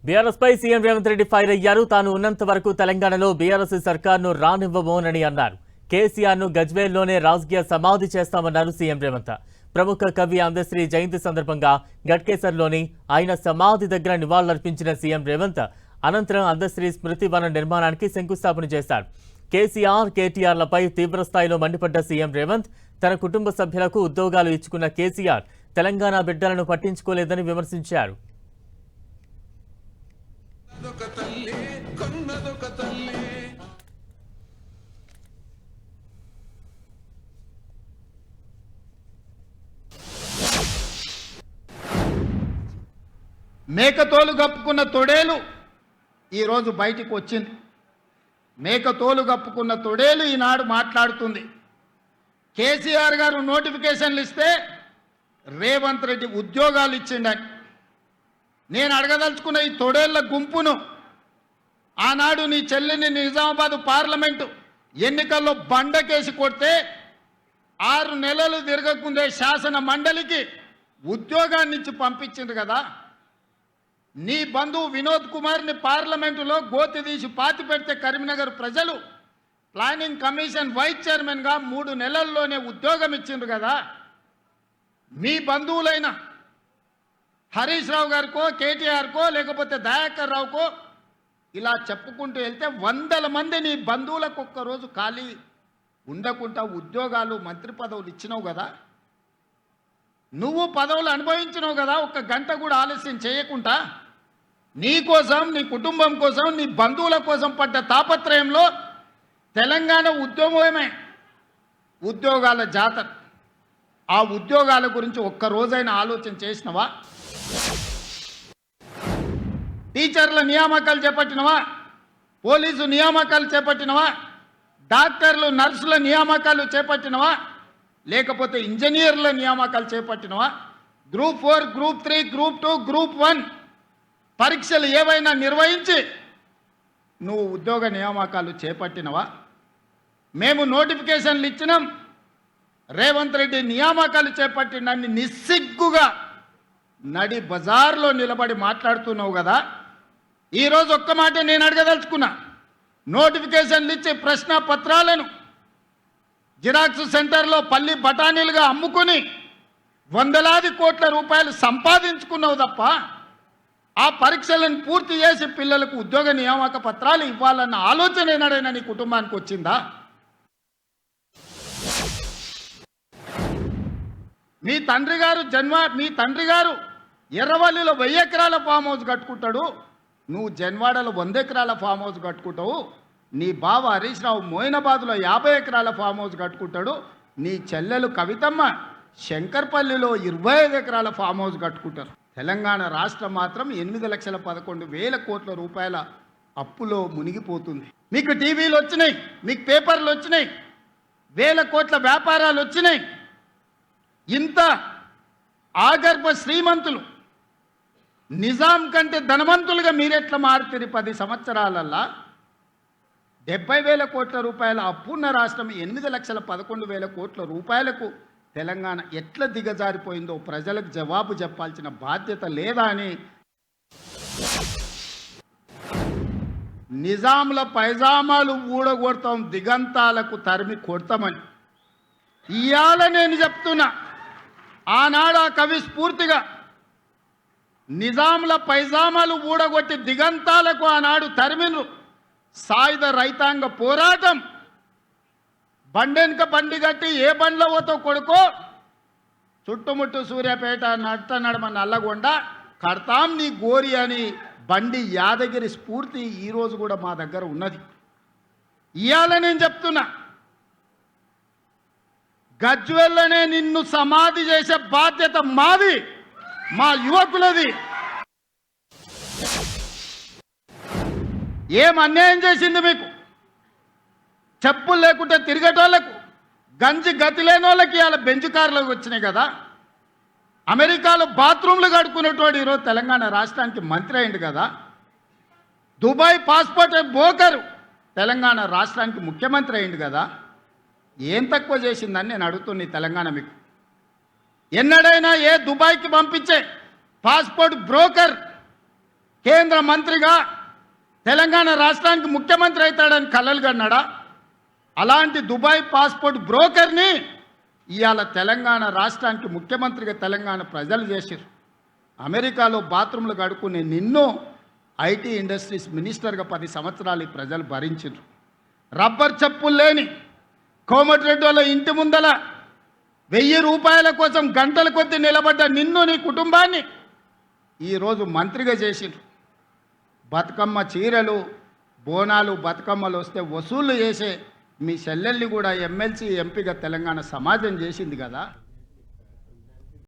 BRS పై CM Revanth Reddy fire అయ్యారు. తాను ఉన్నంత వరకు తెలంగాణలో బీఆర్ఎస్ సర్కార్ను రానివ్వబోనని అన్నారు. కేసీఆర్ను గజ్వేల్లోనే రాజకీయ సమాధి చేస్తామన్నారు సీఎం రేవంత్. ప్రముఖ కవి అందశ్రీ జయంతి సందర్భంగా గట్కేసర్లోని ఆయన సమాధి దగ్గర నివాళులర్పించిన సీఎం రేవంత్ అనంతరం అందశ్రీ స్మృతి వనం నిర్మాణానికి శంకుస్థాపన చేశారు. కేసీఆర్, కేటీఆర్లపై తీవ్రస్థాయిలో మండిపడ్డ సీఎం రేవంత్ తన కుటుంబ సభ్యులకు ఉద్యోగాలు ఇచ్చుకున్న కేసీఆర్ తెలంగాణ బిడ్డలను పట్టించుకోలేదని విమర్శించారు. మేకతోలు కప్పుకున్న తొడేలు ఈరోజు బయటికి వచ్చింది. మేకతోలు కప్పుకున్న తొడేలు ఈనాడు మాట్లాడుతుంది. కేసీఆర్ గారు నోటిఫికేషన్లు ఇస్తే రేవంత్ రెడ్డి ఉద్యోగాలు ఇచ్చిండని. నేను అడగదలుచుకున్న ఈ తొడేళ్ల గుంపును ఆనాడు నీ చెల్లిని నిజామాబాద్ పార్లమెంటు ఎన్నికల్లో బండకేసి కొడితే 6 నెలలు తిరగకుందే శాసన మండలికి ఉద్యోగాన్ని ఇచ్చి పంపించింది కదా. నీ బంధువు వినోద్ కుమార్ని పార్లమెంటులో గోతి తీసి పాతి పెడితే కరీంనగర్ ప్రజలు ప్లానింగ్ కమిషన్ వైస్ చైర్మన్గా 3 నెలల్లోనే ఉద్యోగం ఇచ్చిండ్రు కదా. మీ బంధువులైన హరీష్ రావు గారికో, కేటీఆర్కో, లేకపోతే దయాకర్ రావుకో ఇలా చెప్పుకుంటూ వెళ్తే 100 మంది నీ బంధువులకు ఒక్కరోజు ఖాళీ ఉండకుండా ఉద్యోగాలు, మంత్రి పదవులు ఇచ్చినావు కదా. నువ్వు పదవులు అనుభవించినావు కదా. 1 గంట కూడా ఆలస్యం చేయకుండా నీ కోసం, నీ కుటుంబం కోసం, నీ బంధువుల కోసం పడ్డ తాపత్రయంలో తెలంగాణ ఉద్యమమే ఉద్యోగాల జాతర. ఆ ఉద్యోగాల గురించి ఒక్కరోజైనా ఆలోచన చేసినవా? టీచర్ల నియామకాలు చేపట్టినవా? పోలీసు నియామకాలు చేపట్టినవా? డాక్టర్లు, నర్సుల నియామకాలు చేపట్టినవా? లేకపోతే ఇంజనీర్ల నియామకాలు చేపట్టినవా? గ్రూప్ 4, గ్రూప్ 3, గ్రూప్ 2, గ్రూప్ 1 పరీక్షలు ఏవైనా నిర్వహించి నువ్వు ఉద్యోగ నియామకాలు చేపట్టినవా? మేము నోటిఫికేషన్లు ఇచ్చినాం, రేవంత్ రెడ్డి నియామకాలు చేపట్టినన్ని నిస్సిగ్గుగా నడి బజార్లో నిలబడి మాట్లాడుతున్నావు కదా. ఈరోజు ఒక్క మాట నేను అడగదలుచుకున్నా. నోటిఫికేషన్లు ఇచ్చి ప్రశ్న పత్రాలను జిరాక్స్ సెంటర్లో పల్లి బఠానీలుగా అమ్ముకుని వందలాది కోట్ల రూపాయలు సంపాదించుకున్నావు తప్ప ఆ పరీక్షలను పూర్తి చేసి పిల్లలకు ఉద్యోగ నియామక పత్రాలు ఇవ్వాలన్న ఆలోచన ఏనాడైనా నీ కుటుంబానికి వచ్చిందా? మీ తండ్రి గారు ఎర్రవల్లిలో 1000 ఎకరాల ఫామ్ హౌస్ కట్టుకుంటాడు. నువ్వు జన్వాడలో 100 ఎకరాల ఫామ్ హౌస్ కట్టుకుంటావు. నీ బావ హరీష్ రావు మోయినాబాద్లో 50 ఎకరాల ఫామ్ హౌస్ కట్టుకుంటాడు. నీ చెల్లెలు కవితమ్మ శంకర్పల్లిలో 25 ఎకరాల ఫామ్ హౌస్ కట్టుకుంటారు. తెలంగాణ రాష్ట్రం మాత్రం 8,11,000 కోట్ల రూపాయల అప్పులో మునిగిపోతుంది. మీకు టీవీలు వచ్చినాయి, మీకు పేపర్లు వచ్చినాయి, 1000 కోట్ల వ్యాపారాలు వచ్చినాయి. ఇంత ఆగర్భ శ్రీమంతులు, నిజాం కంటే ధనవంతులుగా మీరెట్లా మారుతుంది? 10 సంవత్సరాలల్లా 70,000 కోట్ల రూపాయల అప్పున్న రాష్ట్రం 8,11,000 కోట్ల రూపాయలకు తెలంగాణ ఎట్లా దిగజారిపోయిందో ప్రజలకు జవాబు చెప్పాల్సిన బాధ్యత లేదా అని నిజాంల పైజామాలు ఊడగొడతాం, దిగంతాలకు తరిమి కొడతామని ఇవాళ నేను చెప్తున్నా. ఆనాడు ఆ కవి స్ఫూర్తిగా నిజాంల పైజామాలు ఊడగొట్టి దిగంతాలకు ఆనాడు తరిమిను. సాయుధ రైతాంగ పోరాటం బండెనక బండి కట్టి ఏ బండ్లో పోతో కొడుకో చుట్టుముట్టు సూర్యాపేట నట్ట నడమ నల్లగొండ కడతాం నీ గోరి అని బండి యాదగిరి స్ఫూర్తి ఈరోజు కూడా మా దగ్గర ఉన్నది. ఇవాళ నేను చెప్తున్నా, గజ్వేల్లోనే నిన్ను సమాధి చేసే బాధ్యత మాది, మా యువకులది. ఏం అన్యాయం చేసింది మీకు? చెప్పులు లేకుంటే తిరిగేటోళ్లకు, గంజి గతి లేని వాళ్ళకి ఇవాళ బెంచ్ కార్లకు వచ్చినాయి కదా. అమెరికాలో బాత్రూమ్లు కడుక్కునేటోడు ఈరోజు తెలంగాణ రాష్ట్రానికి మంత్రి అయింది కదా. దుబాయ్ పాస్పోర్ట్ బోకరు తెలంగాణ రాష్ట్రానికి ముఖ్యమంత్రి అయింది కదా. ఏం తక్కువ చేసిందని నేను అడుగుతున్నా తెలంగాణ మీకు. ఎన్నడైనా ఏ దుబాయ్కి పంపించే పాస్పోర్ట్ బ్రోకర్ కేంద్ర మంత్రిగా తెలంగాణ రాష్ట్రానికి ముఖ్యమంత్రి అవుతాడని కలలు కన్నాడా? అలాంటి దుబాయ్ పాస్పోర్ట్ బ్రోకర్ని ఇవాళ తెలంగాణ రాష్ట్రానికి ముఖ్యమంత్రిగా తెలంగాణ ప్రజలు చేశారు. అమెరికాలో బాత్రూంలు కడుక్కునే నిన్ను ఐటీ ఇండస్ట్రీస్ మినిస్టర్గా 10 సంవత్సరాలు ఈ ప్రజలు భరించారు. రబ్బర్ చెప్పులు లేని కోమటిరెడ్డి వాళ్ళ ఇంటి ముందల 1000 రూపాయల కోసం గంటల కొద్దీ నిలబడ్డ నిన్ను నీ కుటుంబాన్ని ఈరోజు మంత్రిగా చేసిండ్రు. బతుకమ్మ చీరలు బోనాలు బతుకమ్మలు వస్తే వసూళ్లు చేసే మీ చెల్లెల్ని కూడా ఎమ్మెల్సీ ఎంపీగా తెలంగాణ సమాజం చేసింది కదా.